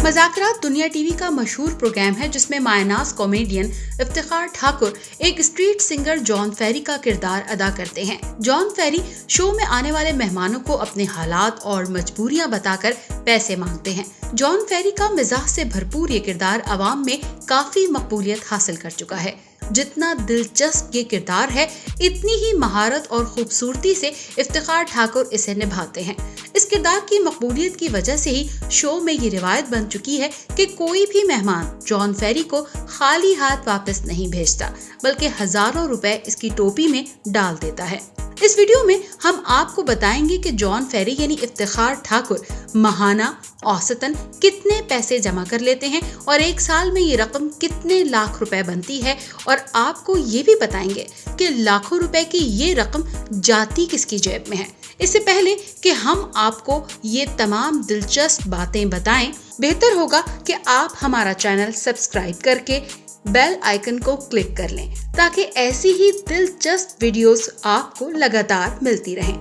मज़ाकरात दुनिया टीवी का मशहूर प्रोग्राम है जिसमें मायनाज कॉमेडियन इफ्तिखार ठाकुर एक स्ट्रीट सिंगर जॉन फेरी का किरदार अदा करते हैं। जॉन फेरी शो में आने वाले मेहमानों को अपने हालात और मजबूरियां बताकर पैसे मांगते हैं। जॉन फेरी का मिजाज से भरपूर ये किरदार अवाम में काफी मकबूलियत हासिल कर चुका है। जितना दिलचस्प ये किरदार है, इतनी ही महारत और खूबसूरती से इफ्तिखार ठाकुर इसे निभाते हैं। इस किरदार की मकबूलियत की वजह से ही शो में ये रिवायत बन चुकी है कि कोई भी मेहमान जॉन फेरी को खाली हाथ वापस नहीं भेजता, बल्कि हजारों रुपए इसकी टोपी में डाल देता है। इस वीडियो में हम आपको बताएंगे कि जॉन फेरी यानी इफ्तिखार ठाकुर माहाना औसतन कितने पैसे जमा कर लेते हैं और एक साल में ये रकम कितने लाख रुपए बनती है, और आपको ये भी बताएंगे कि लाखों रुपए की ये रकम जाती किसकी जेब में है। इससे पहले कि हम आपको ये तमाम दिलचस्प बातें बताएं, बेहतर होगा कि आप हमारा चैनल सब्सक्राइब करके बेल आइकन को क्लिक कर लें ताकि ऐसी ही दिलचस्प वीडियोस आपको लगातार मिलती रहें।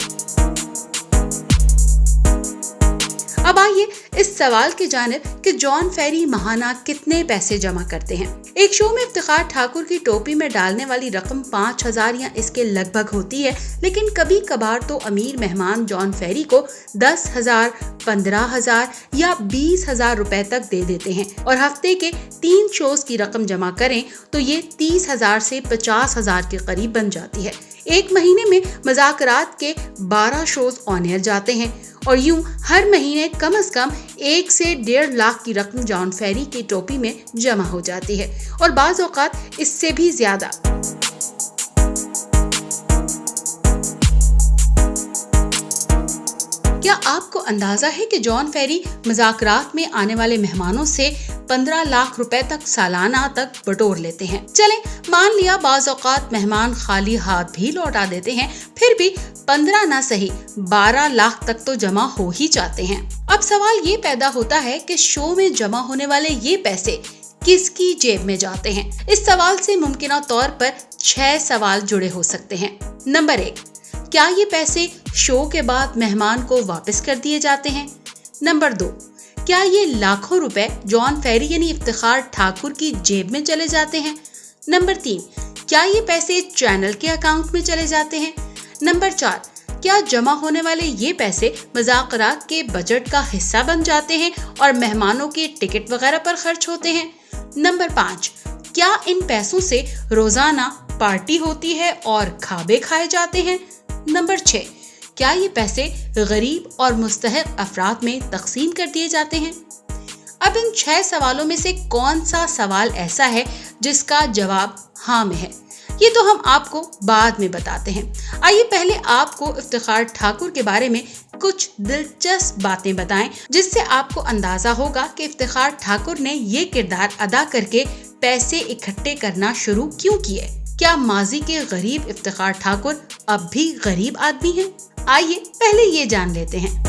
अब आइए इस सवाल की जानिब कि जॉन फेरी माहाना कितने पैसे जमा करते हैं। एक शो में इफ्तिखार ठाकुर की टोपी में डालने वाली रकम 5,000 या इसके लगभग होती है, लेकिन कभी कभार तो अमीर मेहमान जॉन फेरी को 10,000, 15,000 या 20,000 रुपए तक दे देते हैं, और हफ्ते के 3 शोज की रकम जमा करें तो ये 30,000 से 50,000 के करीब बन जाती है। एक महीने में मज़ाकरात के 12 शोज ऑन एयर जाते हैं और यूं हर महीने कम से कम 1 से 1.5 लाख की रकम जॉन फेरी की टोपी में जमा हो जाती है, और बाज़ औक़ात इससे भी ज्यादा। क्या आपको अंदाजा है कि जॉन फेरी मज़ाकरात में आने वाले मेहमानों से 15 लाख रुपए तक सालाना तक बटोर लेते हैं। चलें मान लिया बाज़ औक़ात मेहमान खाली हाथ भी लौटा देते हैं, फिर भी 15 ना सही 12 लाख तक तो जमा हो ही जाते हैं। अब सवाल ये पैदा होता है कि शो में जमा होने वाले ये पैसे किसकी जेब में जाते हैं। इस सवाल से मुमकिन तौर पर 6 सवाल जुड़े हो सकते हैं। नंबर 1, क्या ये पैसे शो के बाद मेहमान को वापस कर दिए जाते हैं? नंबर 2, क्या ये लाखों रुपए जॉन फेरी यानी इफ्तिखार ठाकुर की जेब में चले जाते हैं? नंबर 3, क्या ये पैसे चैनल के अकाउंट में चले जाते हैं? नंबर 4, क्या जमा होने वाले ये पैसे मज़ाकरात के बजट का हिस्सा बन जाते हैं और मेहमानों के टिकट वगैरह पर खर्च होते हैं? नंबर 5, क्या इन पैसों से रोजाना पार्टी होती है और खाबे खाए जाते हैं? नंबर 6, क्या ये पैसे गरीब और मुस्तहिक अफराद में तकसीम कर दिए जाते हैं? अब इन 6 सवालों में से कौन सा सवाल ऐसा है जिसका जवाब हाँ में है, ये तो हम आपको बाद में बताते हैं। आइए पहले आपको इफ्तिखार ठाकुर के बारे में कुछ दिलचस्प बातें बताएं, जिससे आपको अंदाजा होगा कि इफ्तिखार ठाकुर ने ये किरदार अदा करके पैसे इकट्ठे करना शुरू क्यों किए। क्या माजी के गरीब इफ्तिखार ठाकुर अब भी गरीब आदमी हैं? आइए पहले ये जान लेते हैं।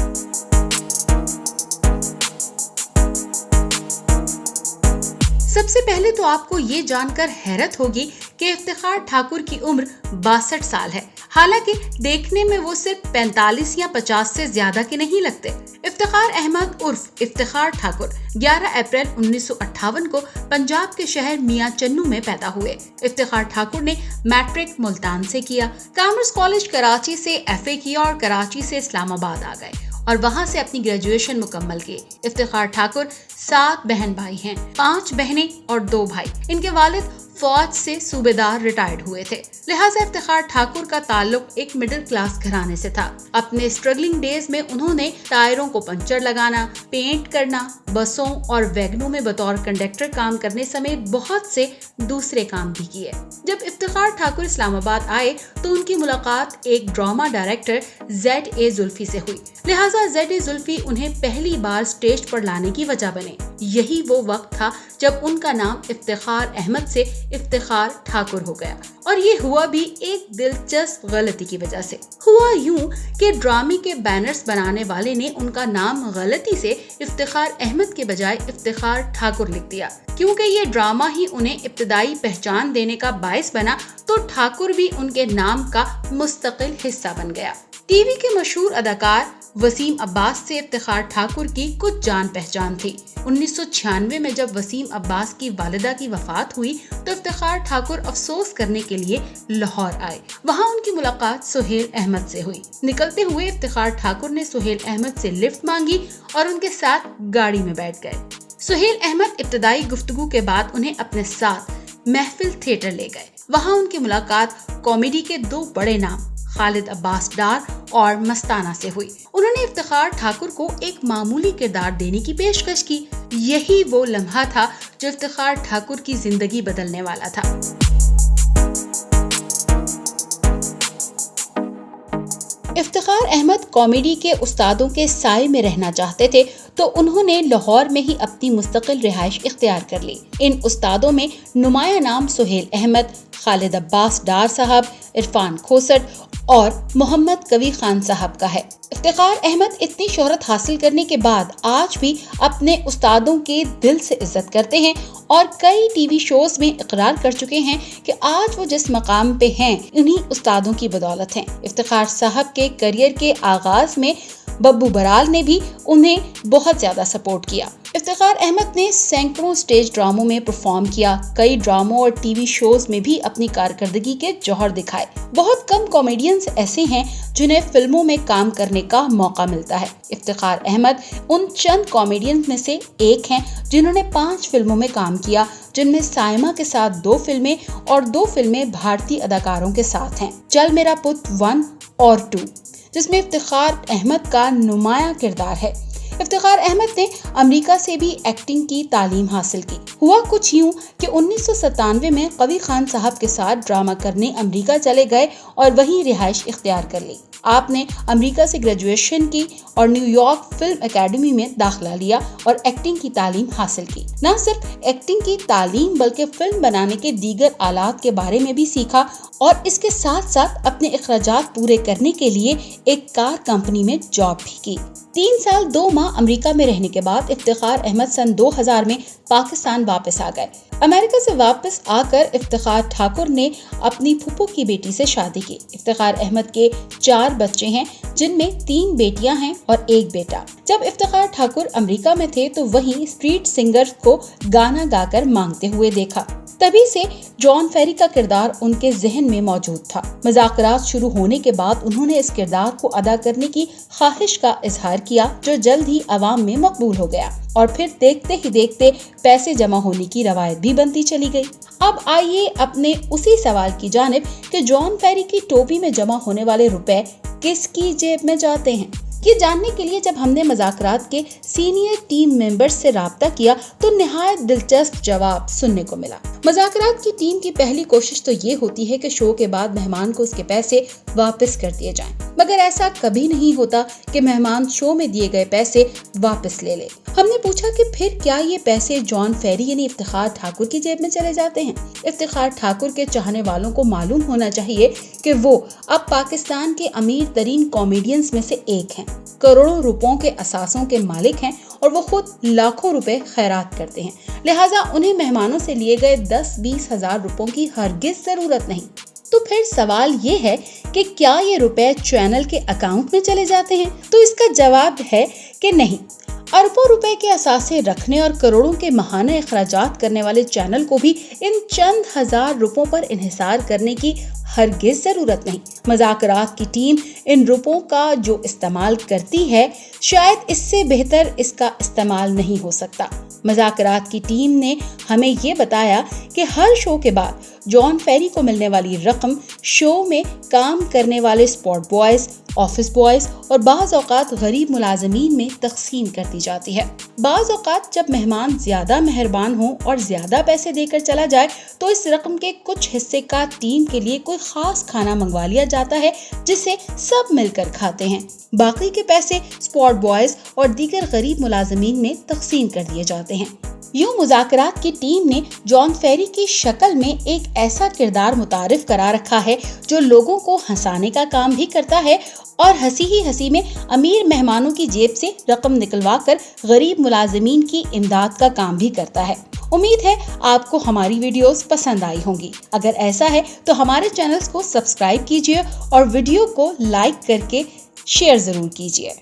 सबसे पहले तो आपको ये जानकर हैरत होगी कि इफ्तिखार ठाकुर की उम्र 62 साल है। हालांकि देखने में वो सिर्फ 45 या 50 से ज्यादा के नहीं लगते। इफ्तिखार अहमद उर्फ इफ्तिखार ठाकुर 11 अप्रैल 1958 को पंजाब के शहर मियां चन्नू में पैदा हुए। इफ्तिखार ठाकुर ने मैट्रिक मुल्तान से किया, कॉमर्स कॉलेज कराची से FA किया और कराची से इस्लामाबाद आ गए और वहां से अपनी ग्रेजुएशन मुकम्मल की। इफ्तिखार ठाकुर 7 बहन भाई हैं, 5 बहनें और 2 भाई। इनके वालिद फौज से सूबेदार रिटायर्ड हुए थे, लिहाजा इफ्तिखार ठाकुर का ताल्लुक एक मिडिल क्लास घराने से था। अपने स्ट्रगलिंग डेज में उन्होंने टायरों को पंचर लगाना, पेंट करना, बसों और वैगनों में बतौर कंडक्टर काम करने समेत बहुत से दूसरे काम भी किए। जब इफ्तिखार ठाकुर इस्लामाबाद आए तो उनकी मुलाकात एक ड्रामा डायरेक्टर Z.A. जुल्फी से हुई, लिहाजा Z.A. जुल्फी उन्हें पहली बार स्टेज पर लाने की वजह बने। यही वो वक्त था जब उनका नाम इफ्तिखार अहमद से इफ्तिखार ठाकुर हो गया, और ये हुआ भी एक दिलचस्प गलती की वजह से। हुआ यूं कि ड्रामे के बैनर्स बनाने वाले ने उनका नाम गलती से इफ्तिखार अहमद के बजाय इफ्तिखार ठाकुर लिख दिया। क्योंकि ये ड्रामा ही उन्हें इब्तदाई पहचान देने का बायस बना, तो ठाकुर भी उनके नाम का मुस्तकिल हिस्सा बन गया। टीवी के मशहूर अदाकार वसीम अब्बास से इफ्तिखार ठाकुर की कुछ जान पहचान थी। 1996 में जब वसीम अब्बास की वालिदा की वफात हुई तो इफ्तिखार ठाकुर अफसोस करने के लिए लाहौर आए। वहाँ उनकी मुलाकात सुहेल अहमद से हुई। निकलते हुए इफ्तिखार ठाकुर ने सुहेल अहमद से लिफ्ट मांगी और उनके साथ गाड़ी में बैठ गए। सुहेल अहमद इब्तदाई गुफ्तगू के बाद उन्हें अपने साथ महफिल थिएटर ले गए। वहाँ उनकी मुलाकात कॉमेडी के दो बड़े नाम खालिद अब्बास डार और मस्ताना से हुई। उन्होंने इफ्तिखार ठाकुर को एक मामूली किरदार देने की पेशकश की। यही वो लम्हा था जो इफ्तिखार ठाकुर की जिंदगी बदलने वाला था। इफ्तिखार अहमद कॉमेडी के उस्तादों के साए में रहना चाहते थे तो उन्होंने लाहौर में ही अपनी मुस्तकिल रिहाइश इख्तियार कर ली। इन उस्तादों में नुमाया नाम सुहेल अहमद, खालिद अब्बास डार साहब, इरफान खोसट और मोहम्मद कवी खान साहब का है। इफ्तिखार अहमद इतनी शोहरत हासिल करने के बाद आज भी अपने उस्तादों के दिल से इज्जत करते हैं और कई टीवी शोज में इकरार कर चुके हैं कि आज वो जिस मकाम पे हैं इन्हीं उस्तादों की बदौलत हैं। इफ्तिखार साहब के करियर के आगाज में बब्बू बराल ने भी उन्हें बहुत ज्यादा सपोर्ट किया। इफ्तिखार अहमद ने सैकड़ों स्टेज ड्रामों में परफॉर्म किया। कई ड्रामों और टीवी शोज में भी अपनी कारकर्दगी के जौहर दिखाए। बहुत कम कॉमेडियंस ऐसे हैं जिन्हें फिल्मों में काम करने का मौका मिलता है। इफ्तिखार अहमद उन चंद कॉमेडियंस में से एक हैं जिन्होंने 5 फिल्मों में काम किया, जिनमें साइमा के साथ 2 फिल्में और 2 फिल्में भारतीय अदाकारों के साथ हैं। चल मेरा पुत 1 और 2, जिसमें इफ्तिखार अहमद का नुमाया किरदार है। इफ्तिखार अहमद ने अमेरिका से भी एक्टिंग की तालीम हासिल की। हुआ कुछ यूं कि 1997 में कवी खान साहब के साथ ड्रामा करने अमेरिका चले गए और वहीं रिहाइश इख्तियार कर ली। आपने अमेरिका से ग्रेजुएशन की और न्यूयॉर्क फिल्म एकेडमी में दाखिला लिया और एक्टिंग की तालीम हासिल की। न सिर्फ एक्टिंग की तालीम बल्कि फिल्म बनाने के दीगर आलात के बारे में भी सीखा और इसके साथ साथ अपने अखराजात पूरे करने के लिए एक कार कंपनी में जॉब भी की। 3 साल 2 माह अमेरिका में रहने के बाद इफ्तिखार अहमद सन 2000 में पाकिस्तान वापस आ गए। अमेरिका से वापस आकर इफ्तिखार ठाकुर ने अपनी फूफो की बेटी से शादी की। इफ्तिखार अहमद के 4 बच्चे हैं, जिनमें 3 बेटियां हैं और 1 बेटा। जब इफ्तिखार ठाकुर अमेरिका में थे तो वहीं स्ट्रीट सिंगर को गाना गाकर मांगते हुए देखा। तभी से जॉन फेरी का किरदार उनके जहन में मौजूद था। मुज़ाकरात शुरू होने के बाद उन्होंने इस किरदार को अदा करने की ख्वाहिश का इजहार किया, जो जल्द ही अवाम में मकबूल हो गया और फिर देखते ही देखते पैसे जमा होने की रवायत भी बनती चली गई। अब आइए अपने उसी सवाल की जानिब कि जॉन फेरी की टोपी में जमा होने वाले रुपए किसकी जेब में जाते हैं। ये जानने के लिए जब हमने मुज़ाकरात के सीनियर टीम मेंबर्स से राब्ता किया तो निहायत दिलचस्प जवाब सुनने को मिला। मुज़ाकरात की टीम की पहली कोशिश तो ये होती है कि शो के बाद मेहमान को उसके पैसे वापस कर दिए जाएं, मगर ऐसा कभी नहीं होता कि मेहमान शो में दिए गए पैसे वापस ले ले। हमने पूछा कि फिर क्या ये पैसे जॉन फेरी यानी इफ्तिखार ठाकुर की जेब में चले जाते हैं। इफ्तिखार ठाकुर के चाहने वालों को मालूम होना चाहिए कि वो अब पाकिस्तान के अमीर तरीन कॉमेडियंस में से एक हैं, करोड़ों रुपयों के असासों के मालिक हैं और वो खुद लाखों रुपए खैरात करते हैं। लिहाजा उन्हें मेहमानों से लिए गए 10-20 हजार रुपयों की हरगिज जरूरत नहीं। तो फिर सवाल ये है कि क्या ये रुपए चैनल के अकाउंट में चले जाते हैं? तो इसका जवाब है कि नहीं। अरबों रुपए के असासे रखने और करोड़ों के महाना अखराजात करने वाले चैनल को भी इन चंद हजार रुपयों पर इन्हिसार करने की हरगिज जरूरत नहीं। मुज़ाकरात की टीम इन रुपयों का जो इस्तेमाल करती है, शायद इससे बेहतर इसका इस्तेमाल नहीं हो सकता। मुज़ाकरात की टीम ने हमें ये बताया कि हर शो के बाद जॉन फेरी को मिलने वाली रकम शो में काम करने वाले स्पॉट बॉयज, ऑफिस बॉयज और बाज़ औक़ात गरीब मुलाजमीन में तकसीम कर दी जाती है। बाज़ औक़ात जब मेहमान ज्यादा मेहरबान हो और ज्यादा पैसे देकर चला जाए तो इस रकम के कुछ हिस्से का टीम के लिए कोई खास खाना मंगवा लिया जाता है, जिसे सब मिलकर खाते हैं। बाकी के पैसे स्पॉट बॉयज और दीगर गरीब मुलाजमीन में तकसीम कर दिए जाते हैं। यूं मुज़ाकरात की टीम ने जॉन फेरी की शक्ल में एक ऐसा किरदार मुतारिफ करा रखा है जो लोगों को हंसाने का काम भी करता है और हंसी ही हंसी में अमीर मेहमानों की जेब से रकम निकलवा कर गरीब मुलाजमीन की इमदाद का काम भी करता है। उम्मीद है आपको हमारी वीडियोस पसंद आई होंगी। अगर ऐसा है तो हमारे चैनल्स को सब्सक्राइब कीजिए और वीडियो को लाइक करके شیئر ضرور کیجیے۔